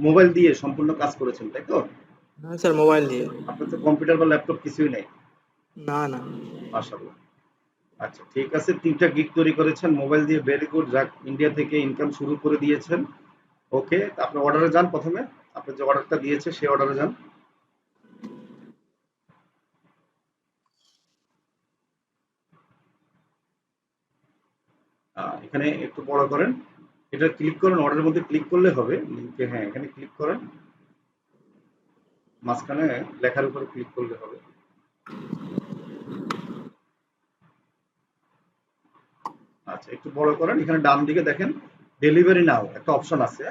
Mobile দিয়ে সম্পূর্ণ কাজ করেছেন, তাই তো? হ্যাঁ স্যার, মোবাইল দিয়ে। আপনার তো কম্পিউটার বা ল্যাপটপ কিছুই নেই। না না। মাশাআল্লাহ। আচ্ছা ঠিক আছে, 3টা গিগ তৈরি করেছেন মোবাইল দিয়ে, ভেরি গুড। যাক, ইন্ডিয়া থেকে ইনকাম শুরু করে দিয়েছেন। ওকে, আপনি অর্ডারে যান প্রথমে। আপনি যে অর্ডারটা দিয়েছে সেই অর্ডারে যান। এখানে একটু বড় করেন। এটা ক্লিক করেন, অর্ডারের মধ্যে ক্লিক করলে হবে। লিংকে, হ্যাঁ, এখানে ক্লিক করেন। মাঝখানে লেখার উপর ক্লিক করলে হবে। আচ্ছা একটু বড় করেন। এখানে ডান দিকে দেখেন ডেলিভারি নাও একটা অপশন আছে।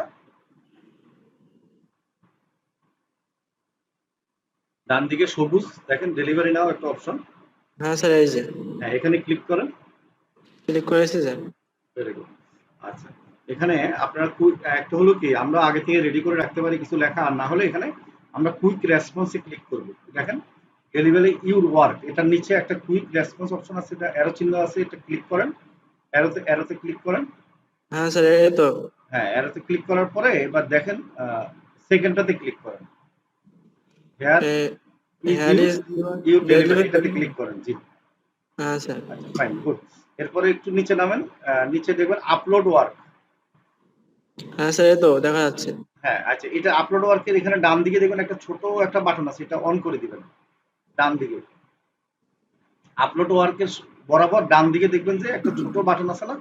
ডান দিকে সবুজ দেখেন ডেলিভারি নাও একটা অপশন। হ্যাঁ স্যার, এই যে হ্যাঁ, এখানে ক্লিক করেন। ক্লিক করেছি স্যার। Very good. আচ্ছা, এখানে আপনার একটা হলো কি, আমরা আগে থেকে রেডি করে রাখতে পারি কিছু লেখা, আর না হলে এখানে আমরা কুইক রেসপন্সে ক্লিক করব। দেখেন ডেলিভারি ইউর ওয়ার্ক, এটার নিচে একটা কুইক রেসপন্স অপশন আছে, এটা অ্যারো চিহ্ন আছে, এটা ক্লিক করেন। অ্যারোতে ক্লিক করেন। হ্যাঁ স্যার, এই তো। হ্যাঁ, অ্যারোতে ক্লিক করার পরে এবার দেখেন সেকেন্ডটাতে ক্লিক করেন। হেয়ার ইজ হ্যার your is your delivery, delivery. এটাতে ক্লিক করেন। জি। হ্যাঁ স্যার। আচ্ছা ফাইন, গুড। এরপরে একটু নিচে নামেন। নিচে দেখবেন আপলোড ওয়ার্ক। হ্যাঁ স্যার, এই তো দেখা যাচ্ছে। হ্যাঁ, আচ্ছা, এটা আপলোড ওয়ার্কের এখানে ডান দিকে দেখবেন একটা ছোট একটা বাটন আছে, এটা অন করে দিবেন। ডান দিকে আপলোড ওয়ার্কের বরাবর ডান দিকে দেখবেন যে একটা ছোট বাটন আছে না?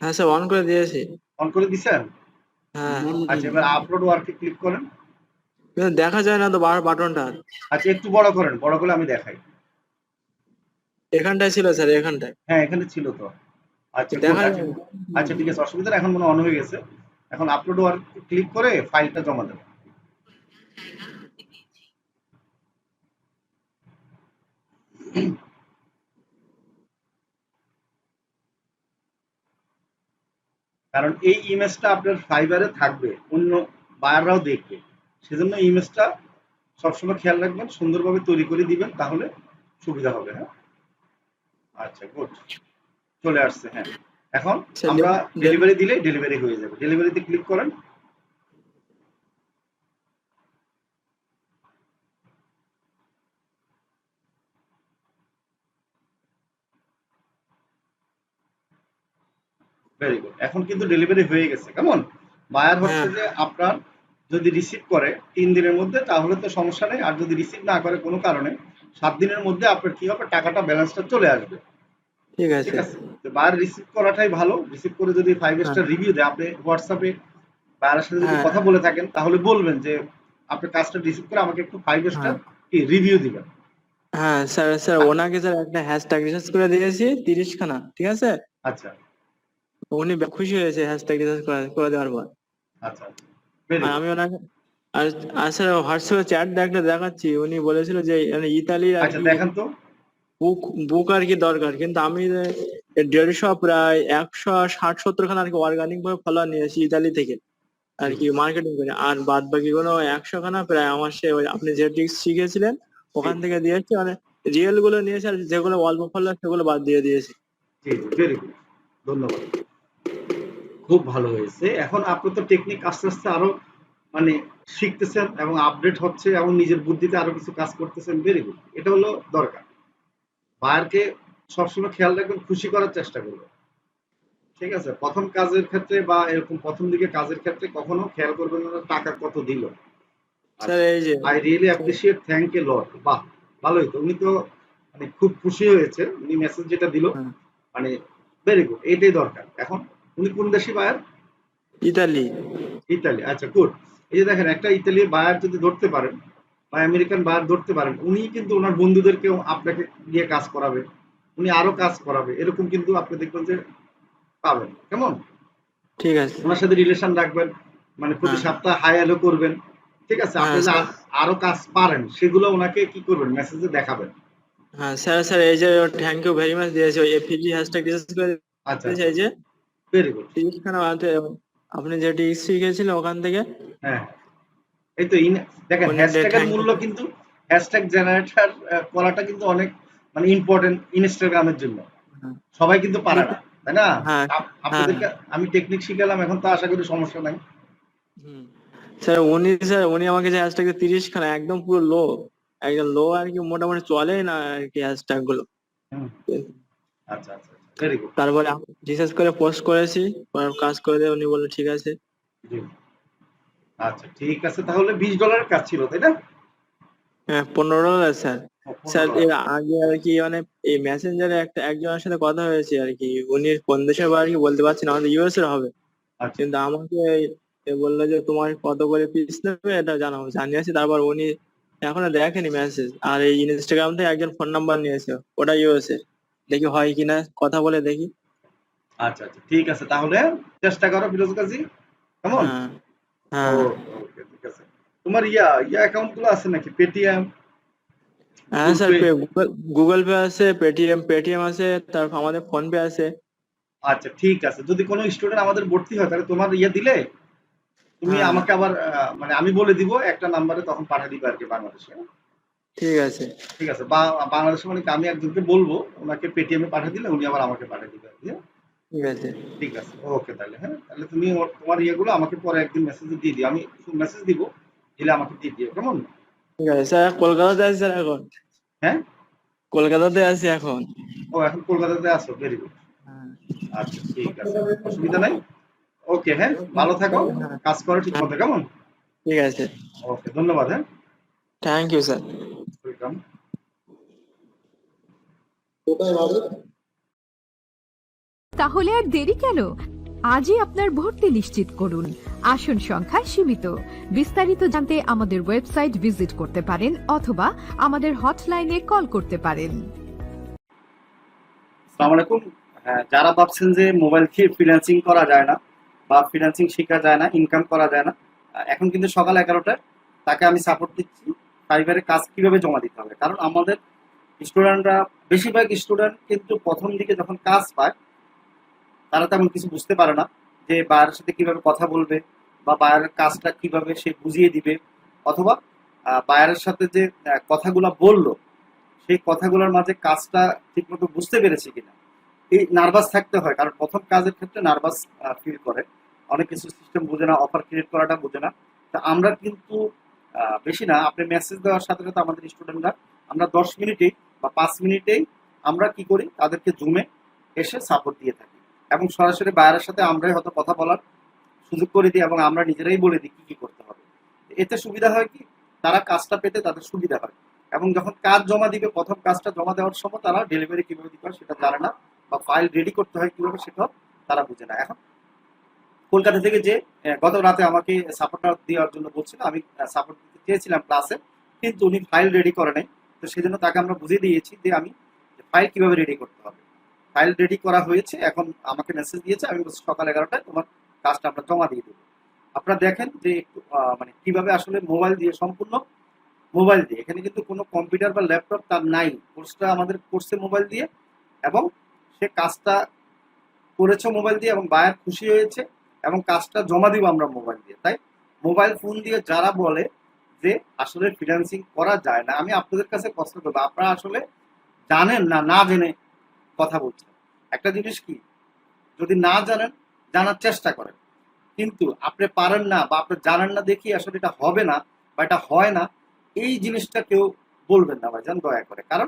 হ্যাঁ স্যার, অন করে দিয়েছি। অন করে দিছেন? হ্যাঁ, আচ্ছা, এবার আপলোড ওয়ার্কে ক্লিক করেন। কিন্তু দেখা যায় না তো বাটনটা। আচ্ছা একটু বড় করেন, বড় করলে আমি দেখাই। এখানটায় ছিল স্যার, এখানটায়। হ্যাঁ, এখানে ছিল তো। আচ্ছা গুড। দেখা আচ্ছা, যায় না। আচ্ছা ঠিক আছে, অসুবিধা নেই, এখন মনে হয় অন হয়ে গেছে। এখন আপলোড ওয়ার্ক ক্লিক করে ফাইলটা জমা দেবেন। কারণ এই ইমেজটা আপনার ফাইবারে থাকবে, অন্য বায়াররাও দেখবে। সেজন্য ইমেজটা সবসময় খেয়াল রাখবেন, সুন্দরভাবে তৈরি করে দিবেন, তাহলে সুবিধা হবে। হ্যাঁ, আচ্ছা গুড, চলে আসছে। হ্যাঁ, এখন স্যার, আমরা ডেলিভারি দিলে ডেলিভারি হয়ে যাবে। ডেলিভারিতে ক্লিক করেন। ভেরি গুড, এখন কিন্তু ডেলিভারি হয়ে গেছে। কেমন? বায়ার হচ্ছে হ্যাঁ যে আপনার যদি রিসিভ করে 3 দিনের মধ্যে তাহলে তো সমস্যা নেই, আর যদি রিসিভ না করে কোনো কারণে 7 দিনের মধ্যে আপনার কি হবে, টাকাটা ব্যালেন্সটা চলে আসবে। ঠিক ঠিক আছে। আছে, তো বায়ার রিসিভ করাটাই ভালো। রিসিভ করে যদি 5 হ্যাঁ স্টার রিভিউ দেয়, আপনি হোয়াটসঅ্যাপে বায়ারের সাথে যদি হ্যাঁ কথা বলে থাকেন তাহলে বলবেন যে আপনি কাজটা রিসিভ করে আমাকে একটু 5 স্টার হ্যাঁ কি রিভিউ দিবেন। হ্যাঁ স্যার, স্যার ওনাকে স্যার একটা হ্যাশট্যাগ রিসার্চ করে দিয়েছি 30 খানা, ঠিক আছে। আচ্ছা উনি খুশি হয়েছে হ্যাশট্যাগ রিসার্চ করে দেওয়ার পর। আচ্ছা আচ্ছা, ভেরি আর গুড। আমি ওনাকে, আর আর স্যার হোয়াটসঅ্যাপে চ্যাট দেখলে দেখাচ্ছি, উনি বলেছিল যে মানে ইতালির আর আচ্ছা কি দেখেন তো। বুক বুক আর কি দরকার, কিন্তু আমি 150 প্রায় 160-70 খানা আর কি অর্গানিক ভাবে ফলোয়ার নিয়েছি ইতালি থেকে আর জি কি, মার্কেটিং করে। আর বাদ বাকি কোনো 100 খানা প্রায় আমার সে ওই আপনি যে ট্রিক্স শিখেছিলেন জি ওখান থেকে দিয়েছি, মানে রিয়েল গুলো নিয়েছি, আর যেগুলো অল্প ফলোয়ার সেগুলো বাদ দিয়ে দিয়েছি। জি জি, ভেরি গুড, ধন্যবাদ। খুব ভালো হয়েছে। এখন আপনি তো টেকনিক আস্তে আস্তে আরো মানে শিখতেছেন এবং আপডেট হচ্ছে এবং নিজের বুদ্ধিতে আরো কিছু কাজ করতেছেন। ভেরি গুড, এটা হলো দরকার। বায়ারকে সবসময় খেয়াল রাখবেন, খুশি করার চেষ্টা করবেন। ঠিক আছে, প্রথম কাজের ক্ষেত্রে বা এরকম প্রথম দিকে কাজের ক্ষেত্রে কখনো খেয়াল করবেন না টাকা কত দিল। স্যার আচ্ছা, এই যে আই রিয়েলি অ্যাপ্রিসিয়েট, থ্যাংক এ লট। বাহ, ভালোই তো। উনি তো মানে খুব খুশি হয়েছে, উনি মেসেজ যেটা দিল হ্যাঁ, মানে ভেরি গুড, এইটাই দরকার। এখন উনি কোন দেশি বায়ার? ইতালি। ইতালি, আচ্ছা গুড। এই যে দেখেন, একটা ইতালি বায়ার যদি ধরতে পারেন বা আমেরিকান বায়ার ধরতে পারেন, উনি কিন্তু ওনার বন্ধুদেরকেও আপনাকে দিয়ে কাজ করাবে, উনি আরো কাজ করাবে, এরকম কিন্তু আপনি দেখবেন যে পাবেন। কেমন? ঠিক আছে। ওনার সাথে রিলেশন রাখবেন, মানে প্রতি হ্যাঁ সপ্তাহে হাই হ্যালো করবেন। ঠিক আছে, আপনি হ্যাঁ যে স্যার। আরো কাজ পারেন সেগুলো ওনাকে কি করবেন, মেসেজে দেখাবেন। হ্যাঁ স্যার, স্যার এই যে থ্যাংক ইউ ভেরি মাচ দিয়েছে, ওই এফিজি হ্যাশট্যাগ রিসার্চ করে আচ্ছা দিয়েছে, আচ্ছা, এই যে ভেরি গুড। 30 খানা আপনি যে ট্রিক্স শিখেছিলেন ওখান থেকে। হ্যাঁ, এই তো দেখেন উনি হ্যাশট্যাগের থ্যাংক মূল্য কিন্তু, হ্যাশট্যাগ জেনারেটর করাটা কিন্তু অনেক মানে ইম্পর্টেন্ট ইনস্টাগ্রামের জন্য। সবাই কিন্তু পারে ইউ। না, তাই না? হ্যাঁ হ্যাঁ আপনাদেরকে আমি টেকনিক শিখালাম, এখন তো আশা করি সমস্যা নাই। হুম। উনি আমাকে যে হ্যাশট্যাগ 30 খানা একদম পুরো লো, একদম লো আর কি, মোটামুটি চলেই না আর কি হ্যাশট্যাগ গুলো। হুম, আচ্ছা আচ্ছা, ভেরি গুড। তারপরে রিসার্চ করে পোস্ট করেছি, পরে কাজ করে দিয়ে উনি বললো ঠিক আছে। জি, আচ্ছা ঠিক আছে, তাহলে $20 কাজ ছিল তাই না? হ্যাঁ, $15 স্যার। ও, স্যার $15। এর আগে আর কি মানে এই মেসেঞ্জারে একজনের সাথে কথা হয়েছে আর কি, উনি কোন দেশের বা আর কি বলতে পারছি না, আমাদের ইউএস এর হবে। আচ্ছা কিন্তু আমাকে এ বললো যে তোমার কত করে পিস নেবে এটা জানাও, জানিয়েছি। তারপর উনি এখনো দেখেনি মেসেজ, আর এই ইনস্টাগ্রাম থেকে একজন ফোন নাম্বার নিয়েছে, ওটা ইউএস এর। দেখি হয় কিনা, কথা বলে দেখি। আচ্ছা আচ্ছা, ঠিক আছে, তাহলে চেষ্টা করো ফিরোজ গাজী, কেমন? হ্যাঁ, হ্যাঁ, ওকে ওকে, ঠিক আছে। তোমার অ্যাকাউন্ট গুলো আছে নাকি? পেটিএম, হ্যাঁ Google sir. Pay? Google Google pay আছে, পেটিএম আছে, তারপর আমাদের ফোন পে আছে। আচ্ছা ঠিক আছে, যদি কোনো স্টুডেন্ট আমাদের ভর্তি হয় তাহলে তোমার দিলে তুমি হ্যাঁ, আমাকে আবার মানে আমি বলে দিব একটা নাম্বারে, তখন পাঠিয়ে দিবে আর কি বাংলাদেশে। ঠিক আছে। ঠিক আছে, বাংলাদেশে মানে কি, আমি একজনকে বলবো ওনাকে পেটিএম এ পাঠিয়ে দিলে উনি আবার আমাকে পাঠিয়ে দিবে আর কি, হ্যাঁ? ঠিক আছে। ঠিক আছে, ওকে, তাহলে হ্যাঁ, তাহলে তুমি তোমার ইয়েগুলো আমাকে পরে একদিন মেসেজে দিয়ে দিও, আমি মেসেজ দিব, দিলে আমাকে দিয়ে দিও, কেমন? ঠিক আছে স্যার, কলকাতাতে আছি স্যার এখন। হ্যাঁ, কলকাতাতে আছি এখন। ও এখন কলকাতাতে আছো, ভেরি গুড। হ্যাঁ, আচ্ছা ঠিক আছে, অসুবিধা নাই। ওকে, হ্যাঁ, ভালো থাকো, হ্যাঁ, কাজ করো ঠিক হ্যাঁ, মতো, কেমন? ঠিক আছে। ওকে, ধন্যবাদ, হ্যাঁ, থ্যাংক ইউ স্যার। ওয়েলকাম। তাহলে আর দেরি কেন? আজই আপনার ভর্তি নিশ্চিত করুন। আসন সংখ্যা সীমিত। বিস্তারিত জানতে আমাদের ওয়েবসাইট ভিজিট করতে পারেন অথবা আমাদের হটলাইনে কল করতে পারেন। আসসালামু আলাইকুম। হ্যাঁ, যারা ভাবছেন যে মোবাইল দিয়ে ফ্রিল্যান্সিং করা যায় না বা ফ্রিল্যান্সিং শেখা যায় না, ইনকাম করা যায় না, এখন কিন্তু সকাল 11টায় তাকে আমি সাপোর্ট দিচ্ছি ফাইবারে কাজ কিভাবে জমা দিতে হবে। কারণ আমাদের স্টুডেন্টরা, বেশিরভাগ স্টুডেন্ট কিন্তু প্রথম দিকে যখন কাজ পায় তারা তেমন কিছু বুঝতে পারে না যে বায়ারের সাথে কিভাবে কথা বলবে বা বায়ারের কাজটা কিভাবে সে বুঝিয়ে দিবে, অথবা বায়ারের সাথে যে কথাগুলো বললো সেই কথাগুলোর মাঝে কাজটা ঠিকমতো বুঝতে পেরেছি কিনা, এই নার্ভাস থাকতে হয়। কারণ প্রথম কাজের ক্ষেত্রে নার্ভাস ফিল করে, অনেক কিছু সিস্টেম বোঝে না, অফার ক্রিয়েট করাটা বোঝে না। তা আমরা কিন্তু বেশি না, আপনি মেসেজ দেওয়ার সাথে সাথে আমাদের স্টুডেন্টরা, আমরা 10 মিনিটেই বা 5 মিনিটেই আমরা কি করি, তাদেরকে জুমে এসে সাপোর্ট দিয়ে থাকি এবং সরাসরি বায়ারের সাথে আমরাই হয়তো কথা বলার সুযোগ করে দিই এবং আমরা নিজেরাই বলে দিই কি কি করতে হবে। এতে সুবিধা হয় কি, তারা কাজটা পেতে তাদের সুবিধা হয় এবং যখন কাজ জমা দিবে, প্রথম কাজটা জমা দেওয়ার সময় তারা ডেলিভারি কিভাবে দিতে হয় সেটা জানে না, বা ফাইল রেডি করতে হয় কিভাবে সেটাও তারা বুঝে না। এখন কলকাতা থেকে যে গত রাতে আমাকে সাপোর্টটা দেওয়ার জন্য বলছিল, আমি সাপোর্ট দিতে চেয়েছিলাম ক্লাসে, কিন্তু উনি ফাইল রেডি করে নাই। তো সেই জন্য তাকে আমরা বুঝিয়ে দিয়েছি যে আমি ফাইল কিভাবে রেডি করতে হবে। ফাইল রেডি করা হয়েছে, এখন আমাকে মেসেজ দিয়েছে, আমি সকাল 11টায় তোমার কাজটা আমরা জমা দিয়ে দেবো। আপনারা দেখেন যে একটু মানে কিভাবে আসলে মোবাইল দিয়ে, সম্পূর্ণ মোবাইল দিয়ে, এখানে কিন্তু কোনো কম্পিউটার বা ল্যাপটপ তার নাই, কোর্সটা আমাদের করছে মোবাইল দিয়ে এবং সে কাজটা করেছে মোবাইল দিয়ে এবং বায়ার খুশি হয়েছে এবং কাজটা জমা দিব আমরা মোবাইল দিয়ে। তাই মোবাইল ফোন দিয়ে যারা বলে যে আসলে ফ্রিল্যান্সিং করা যায় না, আমি আপনাদের কাছে প্রশ্ন করবো, আপনারা আসলে জানেন না, না জেনে কথা বলছেন? একটা জিনিস কি, যদি না জানেন, জানার চেষ্টা করেন, কিন্তু আপনি পারেন না বা আপনি জানেন না দেখি আসলে এটা হবে না বা এটা হয় না, এই জিনিসটা কেউ বলবেন না ভাইজান, দয়া করে। কারণ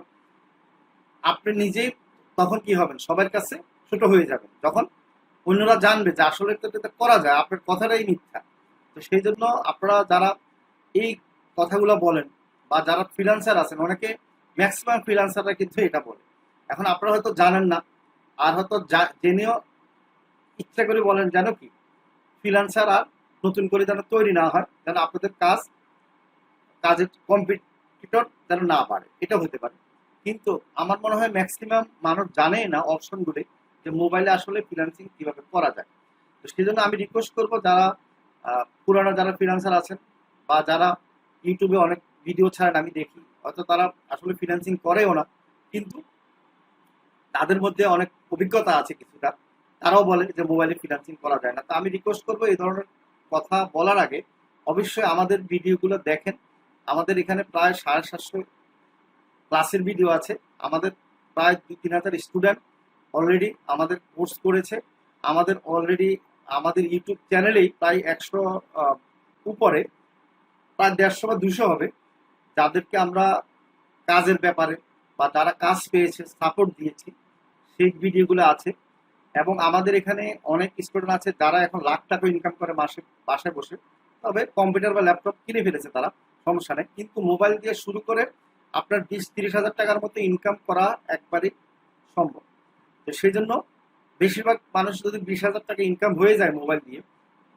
আপনি নিজেই তখন কি হবেন, সবার কাছে ছোট হয়ে যাবেন, যখন অন্যরা জানবে যে আসলে তো এটা করা যায়, আপনার কথাটাই মিথ্যা। তো সেই জন্য আপনারা যারা এই কথাগুলো বলেন বা যারা ফ্রিল্যান্সার আছেন, অনেকে, ম্যাক্সিমাম ফ্রিল্যান্সাররা কিন্তু এটা বলে। এখন আপনারা হয়তো জানেন না, আর হয়তো জেনেও ইচ্ছা করে বলেন যেন কি ফ্রিল্যান্সার আর নতুন করে যেন তৈরি না হয়, যেন আপনাদের কাজের কম্পিটিটর যেন না বাড়ে, এটা হতে পারে। কিন্তু আমার মনে হয় ম্যাক্সিমাম মানুষ জানেই না অপশনগুলো, যে মোবাইলে আসলে ফ্রিল্যান্সিং কিভাবে করা যায়। তো সেই জন্য আমি রিকোয়েস্ট করবো, যারা পুরানো যারা ফ্রিল্যান্সার আছেন বা যারা ইউটিউবে অনেক ভিডিও ছাড়েন, আমি দেখি হয়তো তারা আসলে ফ্রিল্যান্সিং করেও না, কিন্তু তাদের মধ্যে অনেক অভিজ্ঞতা আছে কিছুটা, তারাও বলে যে মোবাইলে ফ্রিল্যান্সিং করা যায় না। তো আমি রিকোয়েস্ট করবো, এই ধরনের কথা বলার আগে অবশ্যই আমাদের ভিডিওগুলো দেখেন। আমাদের এখানে প্রায় 750 ক্লাসের ভিডিও আছে, আমাদের প্রায় 2-3 হাজার স্টুডেন্ট অলরেডি আমাদের কোর্স করেছে, আমাদের অলরেডি আমাদের ইউটিউব চ্যানেলেই প্রায় 100 উপরে প্রায় 150 বা 200 হবে, যাদেরকে আমরা কাজের ব্যাপারে বা যারা কাজ পেয়েছে সাপোর্ট দিয়েছি সেই ভিডিওগুলো আছে। এবং আমাদের এখানে অনেক স্টুডেন্ট আছে যারা এখন লাখ টাকা ইনকাম করে মাসে বাসায় বসে, তবে কম্পিউটার বা ল্যাপটপ কিনে ফেলেছে তারা, সমস্যা নেই, কিন্তু মোবাইল দিয়ে শুরু করে আপনার 20-30 হাজার টাকার মতো ইনকাম করা একবারই সম্ভব। তো সেই জন্য বেশিরভাগ মানুষ যদি 20,000 টাকা ইনকাম হয়ে যায় মোবাইল দিয়ে,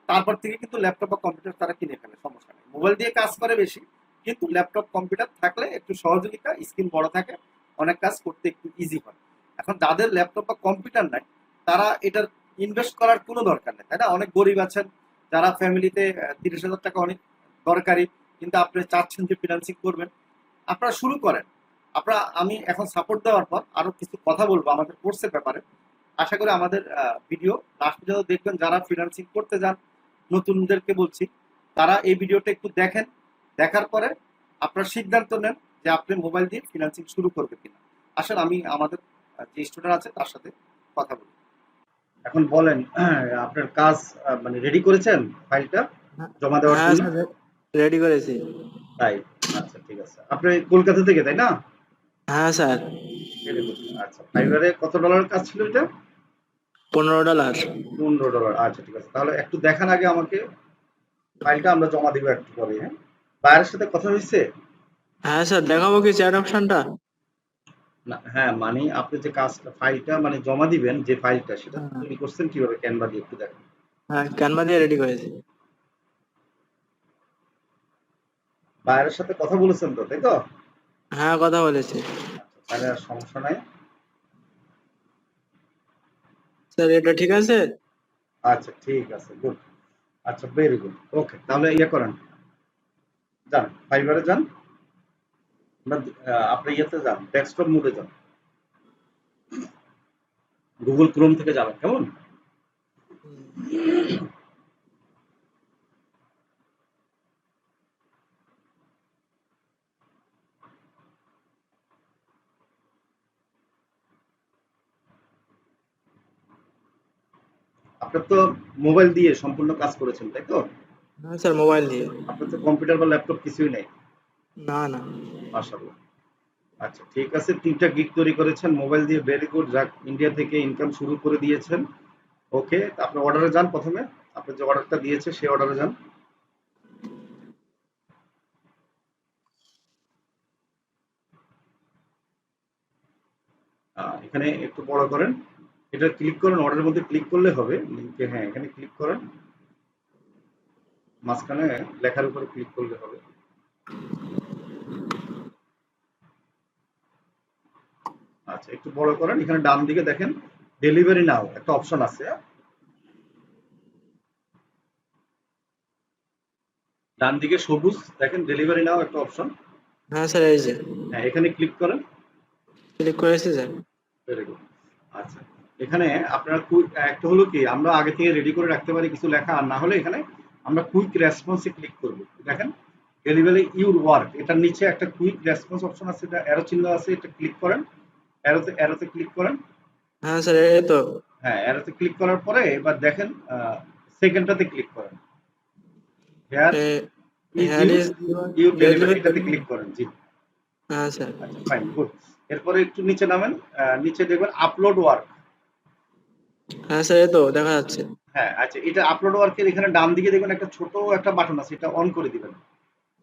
তারপর থেকে কিন্তু ল্যাপটপ বা কম্পিউটার তারা কিনে ফেলে, সমস্যা নেই। মোবাইল দিয়ে কাজ করে বেশি, কিন্তু ল্যাপটপ কম্পিউটার থাকলে একটু সহযোগিতা, স্ক্রিন বড় থাকে, অনেক কাজ করতে একটু ইজি হয়। এখন যাদের ল্যাপটপ বা কম্পিউটার নাই তারা এটার ইনভেস্ট করার কোনো দরকার নেই, তাই না? অনেক গরিব আছেন যারা ফ্যামিলিতে 30,000 টাকা অনেক দরকারি, কিন্তু আপনি চাচ্ছেন যে ফ্রিল্যান্সিং করবেন, আপনারা শুরু করেন। আমি এখন সাপোর্ট দেওয়ার পর আরো কিছু কথা বলবো আমাদের কোর্সের ব্যাপারে। আশা করি আমাদের ভিডিও লাস্ট পর্যন্ত দেখবেন। যারা ফ্রিল্যান্সিং করতে যান, নতুনদেরকে বলছি, তারা এই ভিডিওটা একটু দেখেন, দেখার পরে আপনার সিদ্ধান্ত নেন যে আপনি মোবাইল দিয়ে ফ্রিল্যান্সিং শুরু করবেন কিনা। আসলে আমি আমাদের যে স্টুডেন্ট আছে তার সাথে কথা বলি। এখন বলেন, আপনার কাজ মানে রেডি করেছেন ফাইলটা জমা দেওয়ার হ্যাঁ জন্য? স্যার, রেডি করেছি। তাই, আচ্ছা ঠিক আছে। আপনি কলকাতা থেকে, তাই না? হ্যাঁ স্যার। Very good. আচ্ছা, ফাইবারে কত ডলারের কাজ ছিল এটা? $15। $15। আচ্ছা ঠিক আছে, তাহলে একটু দেখান আগে আমাকে ফাইলটা, আমরা জমা দিব একটু পরে। হ্যাঁ, বাইরের সাথে কথা হয়েছে? হ্যাঁ স্যার, দেখাবো কি চ্যাট অপশনটা? না, হ্যাঁ, মানে আপনি যে কাজটা ফাইলটা মানে জমা দিবেন, যে ফাইলটা সেটা হ্যাঁ তৈরি করছেন কিভাবে, ক্যানভা দিয়ে একটু দেখেন। হ্যাঁ, ক্যানভা দিয়ে রেডি করেছি। বাইরের সাথে কথা বলেছেন তো, তাই তো? হ্যাঁ, কথা বলেছি। আচ্ছা, তাহলে আর সমস্যা নাই। স্যার এটা ঠিক আছে? আচ্ছা ঠিক আছে, গুড। আচ্ছা, ভেরি গুড। ওকে, তাহলে ইয়ে করেন, যান ফাইবারে যান, আপনি ইয়েতে যান, ডেস্কটপ মোডে যান, গুগল ক্রোম থেকে যাবেন, কেমন? আপনার তো মোবাইল দিয়ে সম্পূর্ণ কাজ করেছেন, তাই তো? হ্যাঁ স্যার, মোবাইল দিয়ে। আপনার তো কম্পিউটার বা ল্যাপটপ কিছুই নেই। না না। মাশাআল্লাহ। আচ্ছা ঠিক আছে, 3টা গিগ তৈরি করেছেন মোবাইল দিয়ে, ভেরি গুড। যাক, ইন্ডিয়া থেকে ইনকাম শুরু করে দিয়েছেন। ওকে, আপনি অর্ডারে যান প্রথমে, আপনি যে অর্ডারটা দিয়েছে সেই অর্ডারে যান। এখানে একটু বড় করেন, এটা ক্লিক করেন, অর্ডারের মধ্যে ক্লিক করলে হবে লিঙ্কে। হ্যাঁ, এখানে ক্লিক করেন, মাঝখানে লেখার উপরে ক্লিক করলে হবে। আচ্ছা, একটু বড় করেন, এখানে ডান দিকে দেখেন ডেলিভারি নাও একটা অপশন আছে। ডান দিকে সবুজ দেখেন, ডেলিভারি নাও একটা অপশন। হ্যাঁ স্যার, এই যে হ্যাঁ, এখানে ক্লিক করেন। ক্লিক করেছি স্যার। Very good. আচ্ছা, এখানে আপনারা একটা হলো কি, আমরা আগে থেকে রেডি করে রাখতে পারি কিছু লেখা, আর না হলে এখানে আমরা কুইক রেসপন্সে ক্লিক করব। দেখেন ডেলিভারি ইউর ওয়ার্ক, এটার নিচে একটা কুইক রেসপন্স অপশন আছে, এটা অ্যারো চিহ্ন আছে, এটা ক্লিক করেন। অ্যারোতে ক্লিক করেন। হ্যাঁ স্যার, এই তো। হ্যাঁ, অ্যারোতে ক্লিক করার পরে এবার দেখেন সেকেন্ডটাতে ক্লিক করেন। হেয়ার ইজ হ্যার ইজ ইউর ডেলিভারি, ডেলিভারি। এটাতে ক্লিক করেন। জি, হ্যাঁ স্যার। আচ্ছা ফাইন, গুড। এরপরে একটু নিচে নামেন, নিচে দেখবেন আপলোড ওয়ার্ক। হ্যাঁ স্যার, এই তো দেখা যাচ্ছে। হ্যাঁ, আচ্ছা, এটা আপলোড ওয়ার্কের এখানে ডান দিকে দেখবেন একটা ছোট একটা বাটন আছে, এটা অন করে দিবেন।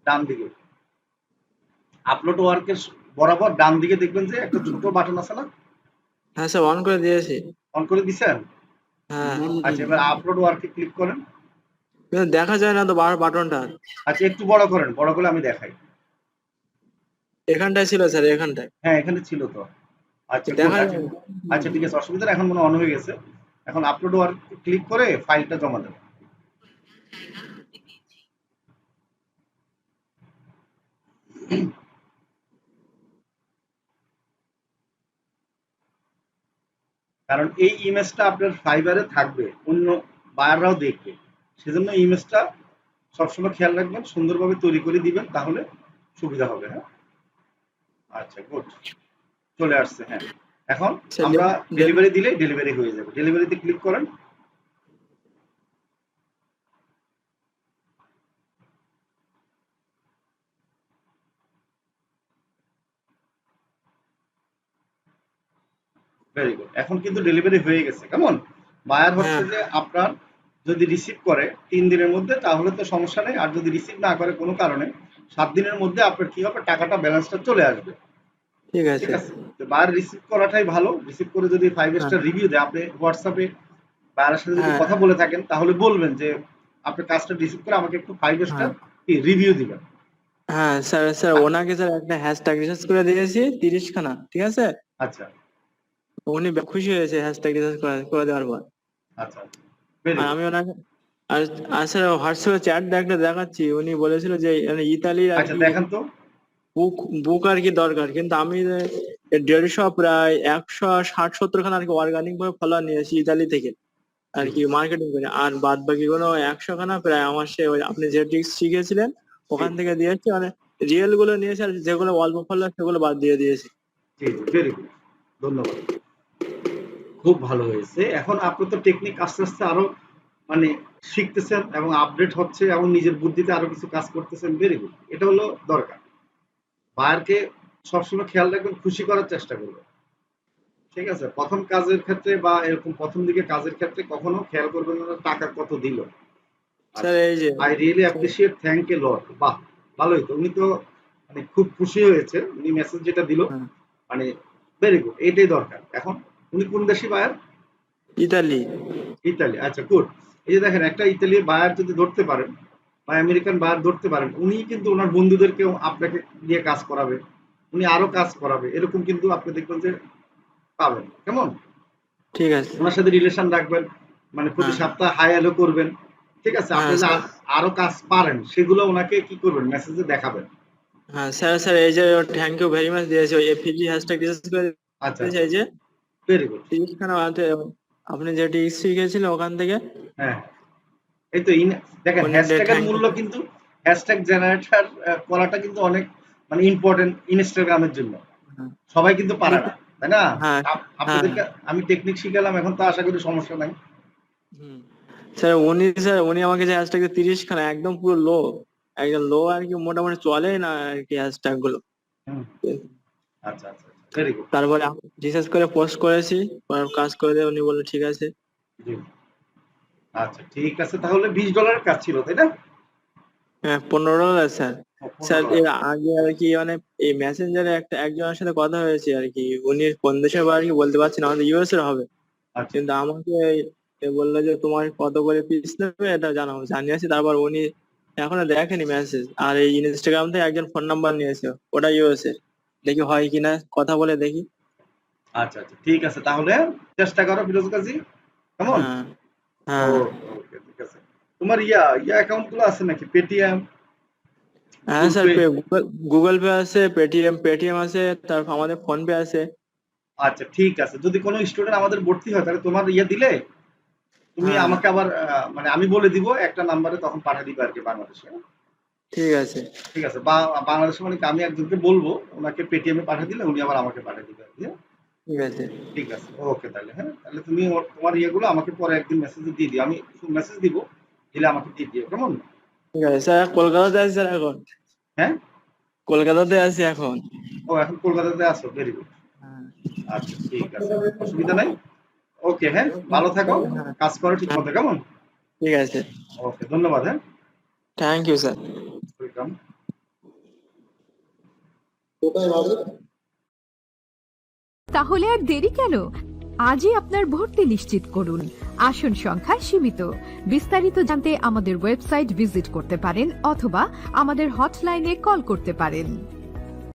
ডান দিকে আপলোড ওয়ার্কের বরাবর ডান দিকে দেখবেন যে একটা ছোট বাটন আছে না? হ্যাঁ স্যার, অন করে দিয়েছি। অন করে দিছেন? হ্যাঁ, আচ্ছা, এবার আপলোড ওয়ার্কে ক্লিক করেন। কিন্তু দেখা যায় না তো বাটনটা। আচ্ছা, একটু বড় করেন, বড় করে আমি দেখাই। এখানটায় ছিল স্যার, এখানটায়। হ্যাঁ, এখানে ছিল তো। আচ্ছা গুড। দেখা আচ্ছা, যায়। আচ্ছা ঠিক আছে, অসুবিধা নেই, এখন মনে হয় অন হয়ে গেছে। এখন আপলোড ওয়ার্ক ক্লিক করে ফাইলটা জমা দেন। কারণ এই ইমেজটা আপনার ফাইবারে থাকবে, অন্য বায়াররাও দেখবে, সেজন্য ইমেজটা সবসময় খেয়াল রাখবেন, সুন্দরভাবে তৈরি করে দিবেন, তাহলে সুবিধা হবে। হ্যাঁ, আচ্ছা গুড, চলে আসছে। হ্যাঁ, এখন স্যার, আমরা ডেলিভারি দিলে ডেলিভারি হয়ে যাবে। ডেলিভারিতে ক্লিক করেন। Very good. এখন কিন্তু ডেলিভারি হয়ে গেছে, কেমন? বায়ার হচ্ছে হ্যাঁ যে আপনার যদি রিসিভ করে 3 দিনের মধ্যে তাহলে তো সমস্যা নেই, আর যদি রিসিভ না করে কোনো কারণে 7 দিনের মধ্যে আপনার কি হবে, টাকাটা ব্যালেন্সটা চলে আসবে। ঠিক ঠিক আছে। আছে, তো বায়ার রিসিভ করাটাই ভালো। রিসিভ করে যদি 5 হ্যাঁ স্টার রিভিউ দেয়, আপনি হোয়াটসঅ্যাপে বায়ারের সাথে যদি হ্যাঁ কথা বলে থাকেন তাহলে বলবেন যে আপনি কাজটা রিসিভ করে আমাকে একটু 5 স্টার হ্যাঁ রিভিউ দিবেন। হ্যাঁ স্যার স্যার ওনাকে স্যার একটা হ্যাশট্যাগ রিসার্চ করে দিয়েছি 30 খানা, ঠিক আছে? আচ্ছা উনি খুশি হয়েছে হ্যাশট্যাগ রিসার্চ করে দেওয়ার পর। আচ্ছা, ভেরি আর গুড। আমি ওনাকে আর আর স্যার হোয়াটসঅ্যাপে চ্যাট দেখাচ্ছি, উনি বলেছিল যে ইতালির আর আচ্ছা কি দেখেন তো। বুক বুক আর কি দরকার, কিন্তু আমি 150 প্রায় 160-70 খানা আর কি অর্গানিক ভাবে ফলোয়ার নিয়েছি ইতালি থেকে আর কি মার্কেটিং করে, আর বাদ বাকি গুলো 100 খানা প্রায় আমার সে ওই আপনি যে ট্রিক্স শিখিয়েছিলেন ওখান থেকে দিয়েছি, মানে রিয়েল গুলো নিয়েছি, আর যেগুলো অল্প ফলোয়ার সেগুলো বাদ দিয়ে দিয়েছি। জি জি, ভেরি গুড, ধন্যবাদ। খুব ভালো হয়েছে। এখন আপনি তো টেকনিক আস্তে আস্তে আরো মানে শিখতেছেন এবং আপডেট হচ্ছে এবং নিজের বুদ্ধিতে আরো কিছু কাজ করতেছেন, ভেরি গুড। এটা হলো দরকার। বায়ারকে সবসময় খেয়াল রাখবেন, খুশি করার চেষ্টা করবেন। ঠিক আছে, প্রথম কাজের ক্ষেত্রে বা এরকম প্রথম দিকে কাজের ক্ষেত্রে কখনো খেয়াল করবেন না টাকা কত দিল। স্যার আচ্ছা, এই যে আই রিয়েলি অ্যাপ্রিসিয়েট, থ্যাংক এ লট। বাহ, ভালোই তো। উনি তো মানে খুব খুশি হয়েছে, উনি মেসেজ যেটা দিল হ্যাঁ, মানে ভেরি গুড, এইটাই দরকার। এখন উনি কোন দেশি বায়ার? ইতালি। ইতালি, আচ্ছা গুড। এই যে দেখেন, একটা ইতালি বায়ার যদি ধরতে পারেন বা আমেরিকান বায়ার ধরতে পারেন, উনি কিন্তু ওনার বন্ধুদেরকেও আপনাকে দিয়ে কাজ করাবে, উনি আরো কাজ করাবে, এরকম কিন্তু আপনি দেখবেন যে পাবেন, কেমন? ঠিক আছে। ওনার সাথে রিলেশন রাখবেন, মানে প্রতি হ্যাঁ সপ্তাহে হাই হ্যালো করবেন। ঠিক আছে, আপনি হ্যাঁ যে স্যার। আরো কাজ পারেন সেগুলো ওনাকে কি করবেন, মেসেজে দেখাবেন। হ্যাঁ স্যার স্যার এই যে থ্যাংক ইউ ভেরি মাচ দিয়েছে, ওই এফিজি হ্যাশট্যাগ রিসার্চ করে আচ্ছা দিয়েছে, আচ্ছা, এই যে ভেরি গুড। 30 খানা আপনি যে ট্রিক্স শিখিয়েছিলেন ওখান থেকে। হ্যাঁ, এই তো দেখেন উনি হ্যাশট্যাগের থ্যাংক মূল্য কিন্তু, হ্যাশট্যাগ জেনারেটর করাটা কিন্তু অনেক মানে ইম্পর্টেন্ট ইনস্টাগ্রামের জন্য। ইউ। সবাই কিন্তু পারে না, তাই না? হ্যাঁ হ্যাঁ আপনাদেরকে আমি টেকনিক শিখালাম, এখন তো আশা করি সমস্যা নাই। হুম। স্যার উনি আমাকে যে হ্যাশট্যাগ 30 খানা একদম পুরো লো, একদম লো আর কি, মোটামুটি চলেই না আর কি হ্যাশট্যাগ গুলো। হুম, আচ্ছা আচ্ছা, ভেরি গুড। তারপরে রিসার্চ করে পোস্ট করেছি, পরে কাজ করে দিয়ে উনি বললো ঠিক আছে। জি, আচ্ছা ঠিক আছে, তাহলে $20 কাজ ছিল, তাই না? হ্যাঁ $15 স্যার। স্যার $15। এর আগে আর কি মানে এই মেসেঞ্জারে একজনের সাথে কথা হয়েছে আর কি, উনি কোন দেশের বা আর কি বলতে পারছি না, আমাদের ইউএস এর হবে, আচ্ছা কিন্তু আমাকে বললো যে তোমার কত করে পিস নেবে এটা জানাও, জানিয়েছি। তারপর উনি এখনো দেখেনি মেসেজ, আর এই ইনস্টাগ্রাম থেকে একজন ফোন নাম্বার নিয়েছে, ওটা ইউএস এর, দেখি হয় কিনা, কথা বলে দেখি। আচ্ছা আচ্ছা, ঠিক আছে, তাহলে চেষ্টা করো ফিরোজ কাজী, কেমন? হ্যাঁ ও, হ্যাঁ ওকে, ঠিক আছে। তোমার অ্যাকাউন্ট গুলো আছে নাকি? পেটিএম, হ্যাঁ Google sir, pay? Google pay আছে, পেটিএম আছে, তারপর আমাদের ফোন পে আছে। আচ্ছা ঠিক আছে, যদি কোনো স্টুডেন্ট আমাদের ভর্তি হয় তাহলে তোমার দিলে তুমি হ্যাঁ আমাকে আবার মানে আমি বলে দিব একটা নাম্বারে, তখন পাঠিয়ে দিবে আর কি বাংলাদেশে। ঠিক আছে। ঠিক আছে, বা বাংলাদেশে মানে কি, আমি একজনকে বলবো ওনাকে পেটিএম এ পাঠিয়ে দিলে উনি আবার আমাকে পাঠিয়ে দিবে আর কি, হ্যাঁ? ঠিক আছে। ঠিক আছে, ওকে, তাহলে হ্যাঁ, তাহলে তুমি তোমার ইয়েগুলো আমাকে পরে একদিন মেসেজে দিয়ে দিও, আমি মেসেজ দিব, দিলে আমাকে দিয়ে দিও, কেমন? ঠিক আছে স্যার, কলকাতাতে আছি স্যার এখন, হ্যাঁ, কলকাতাতে আছি এখন। ও এখন কলকাতাতে আছো, ভেরি গুড। হ্যাঁ আচ্ছা ঠিক আছে, অসুবিধা নাই। ওকে, হ্যাঁ, ভালো থাকো, হ্যাঁ কাজ করো ঠিক হ্যাঁ, মতো, কেমন? ঠিক আছে। ওকে, ধন্যবাদ, হ্যাঁ, থ্যাংক ইউ স্যার। ওয়েলকাম। তাহলে আর দেরি কেন? আজই আপনার ভর্তি নিশ্চিত করুন। আসন সংখ্যা সীমিত। বিস্তারিত জানতে আমাদের ওয়েবসাইট ভিজিট করতে পারেন অথবা আমাদের হটলাইনে কল করতে পারেন।